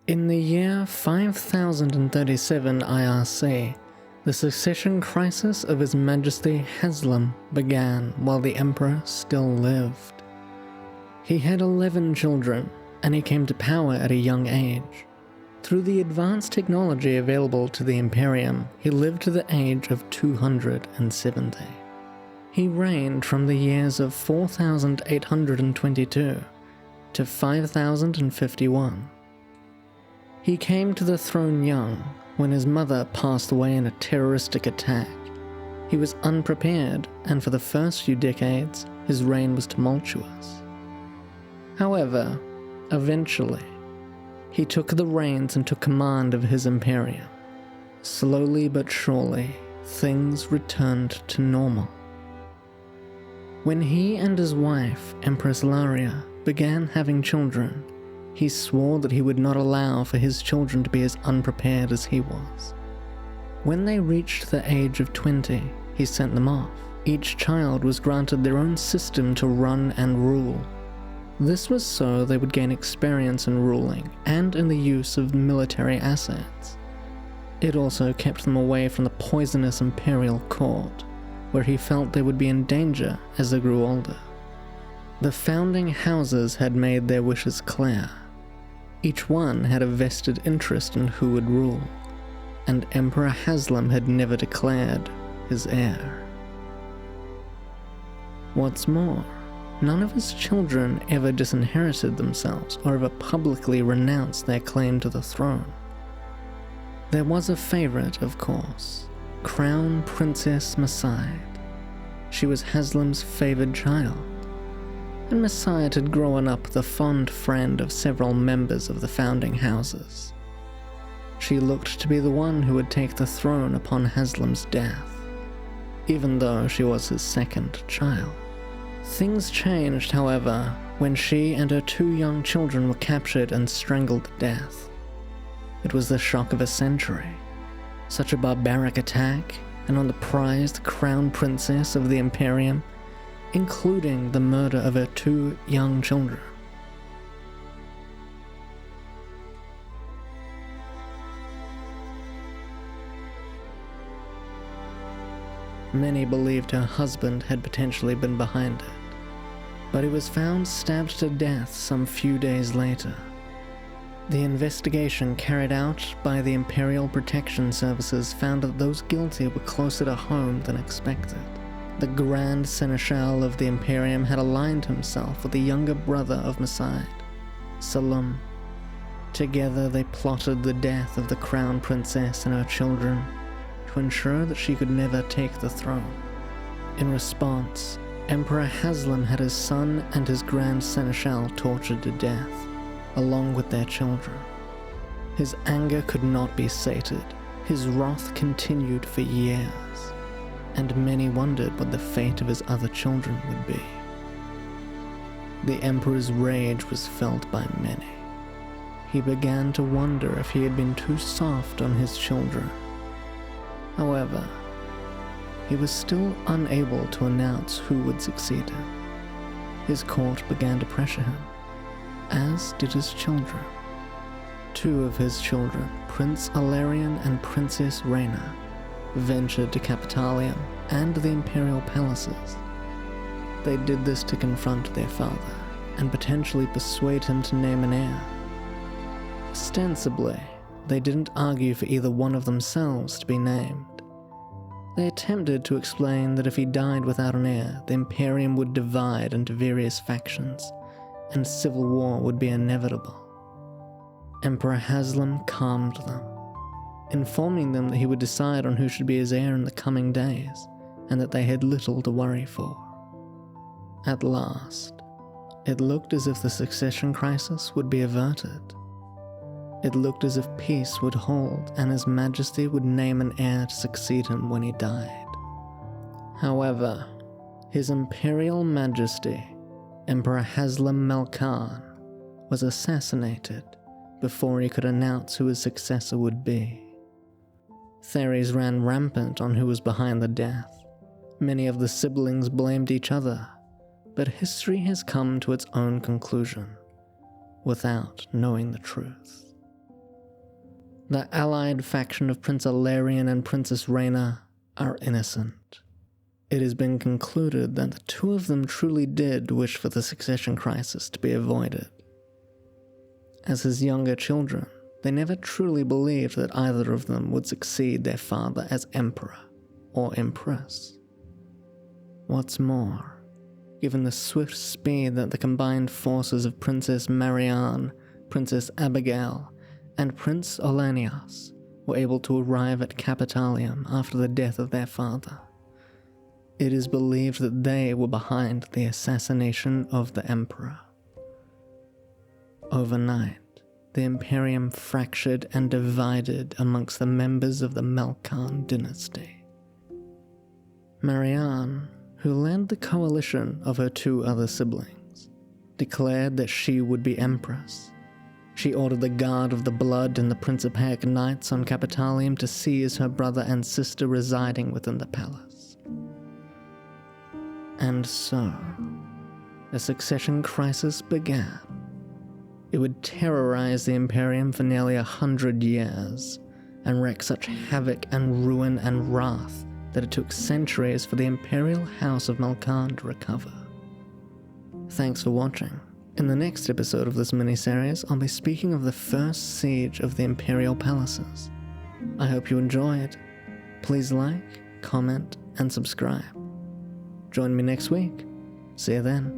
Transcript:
In the year 5037 IRC, the succession crisis of His Majesty Haslim began while the Emperor still lived. He had 11 children, and he came to power at a young age. Through the advanced technology available to the Imperium, he lived to the age of 270. He reigned from the years of 4822 to 5051. He came to the throne young, when his mother passed away in a terroristic attack. He was unprepared, and for the first few decades, his reign was tumultuous. However, eventually, he took the reins and took command of his imperium. Slowly but surely, things returned to normal. When he and his wife, Empress Laria, began having children, he swore that he would not allow for his children to be as unprepared as he was. When they reached the age of 20, he sent them off. Each child was granted their own system to run and rule. This was so they would gain experience in ruling and in the use of military assets. It also kept them away from the poisonous imperial court, where he felt they would be in danger as they grew older. The founding houses had made their wishes clear. Each one had a vested interest in who would rule, and Emperor Haslim had never declared his heir. What's more, none of his children ever disinherited themselves or ever publicly renounced their claim to the throne. There was a favorite, of course, Crown Princess Masayed. She was Haslim's favored child, and Masayed had grown up the fond friend of several members of the founding houses. She looked to be the one who would take the throne upon Haslim's death, even though she was his second child. Things changed, however, when she and her 2 young children were captured and strangled to death. It was the shock of a century. Such a barbaric attack, and on the prized crown princess of the Imperium, including the murder of her 2 young children. Many believed her husband had potentially been behind it, but he was found stabbed to death some few days later. The investigation carried out by the Imperial Protection Services found that those guilty were closer to home than expected. The Grand Seneschal of the Imperium had aligned himself with the younger brother of Masayed, Salam. Together they plotted the death of the Crown Princess and her children to ensure that she could never take the throne. In response, Emperor Haslim had his son and his Grand Seneschal tortured to death, along with their children. His anger could not be sated. His wrath continued for years, and many wondered what the fate of his other children would be. The Emperor's rage was felt by many. He began to wonder if he had been too soft on his children. However, he was still unable to announce who would succeed him. His court began to pressure him, as did his children. 2 of his children, Prince Alarian and Princess Reina, ventured to Capitalium and the imperial palaces. They did this to confront their father and potentially persuade him to name an heir. Ostensibly, they didn't argue for either one of themselves to be named. They attempted to explain that if he died without an heir, the Imperium would divide into various factions, and civil war would be inevitable. Emperor Haslim calmed them, informing them that he would decide on who should be his heir in the coming days, and that they had little to worry for. At last, it looked as if the succession crisis would be averted. It looked as if peace would hold and His Majesty would name an heir to succeed him when he died. However, His Imperial Majesty, Emperor Haslim Malcarn, was assassinated before he could announce who his successor would be. Theories ran rampant on who was behind the death. Many of the siblings blamed each other, but history has come to its own conclusion, without knowing the truth. The allied faction of Prince Alarion and Princess Rhaena are innocent. It has been concluded that the two of them truly did wish for the succession crisis to be avoided. As his younger children, they never truly believed that either of them would succeed their father as emperor or empress. What's more, given the swift speed that the combined forces of Princess Marianne, Princess Abigail, and Prince Olanias were able to arrive at Capitalium after the death of their father, it is believed that they were behind the assassination of the Emperor. Overnight, the Imperium fractured and divided amongst the members of the Malcarn dynasty. Marianne, who led the coalition of her two other siblings, declared that she would be empress. She ordered the Guard of the Blood and the Principaic Knights on Capitalium to seize her brother and sister residing within the palace. And so, the succession crisis began. It would terrorize the Imperium for nearly 100 years, and wreak such havoc and ruin and wrath that it took centuries for the Imperial House of Malcarn to recover. Thanks for watching. In the next episode of this miniseries, I'll be speaking of the first siege of the Imperial Palaces. I hope you enjoyed. Please like, comment, and subscribe. Join me next week. See you then.